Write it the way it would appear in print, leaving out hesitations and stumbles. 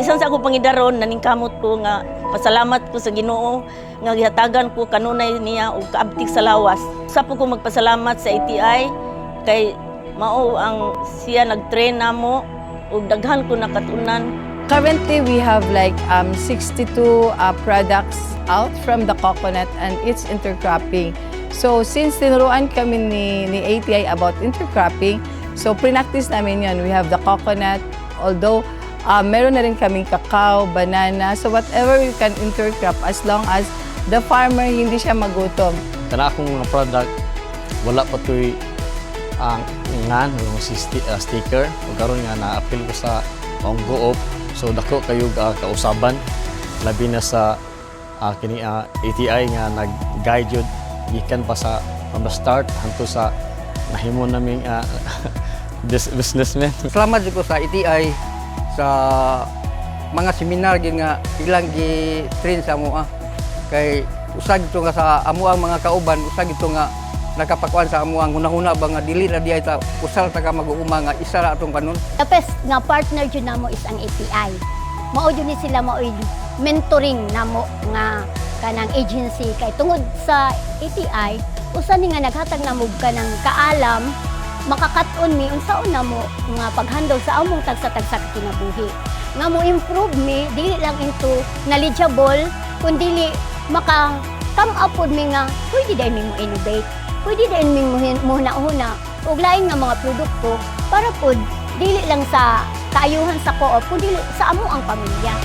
Bisan sa ako pangidaron naningkamot ko nga pasalamat ko sa Ginoo nga gihatagan ko kanunay niya og kaabtik sa lawas. Sa po ko magpasalamat sa ATI kay mao ang siya nagtrain namo ug daghan ko nakatunan. Currently, we have like 62 products out from the coconut and it's intercropping. So since tinuruan kami ni ATI about intercropping, so pre-practice namin yun. We have the coconut, although meron na rin kaming cacao, banana, so whatever we can intercrop as long as the farmer hindi siya magutom. Kana akong mga product, wala pa to'y ang ngan, yung sticker. O karon nga na-appeal ko sa ang go-op. So dako kayo kausaban, labi na sa kini ATI nga nag-guide yun, gikan pa sa from the start hanto sa nahimo naming businessman. Salamat ko sa ATI sa mga seminar gid nga ilang gi-train sa amo kay usag ito nga sa amo ang mga kauban, usag ito nga nakapakuan sa amo ang hunahuna ba nga dili na diay ta usal ta ka mag-uuma nga isa ra atong kanon. Tapos nga partner jud namo is ang ATI. Mao jud ni sila mao mentoring namo nga kanang agency kay tungod sa ATI usa ni nga naghatag namo kanang kaalam makakat-on mi unsaon namo nga paghandle sa among tagsa-tagsa ka kinabuhi. Nga mo improve mi dili lang into knowledgeable kundi maka come up pod mi nga pwede dai mi mo innovate. Pwede din ming muna-una ug lain nga mga produkto para pod dili lang sa kaayuhan sa co-op kundi sa amo ang pamilya.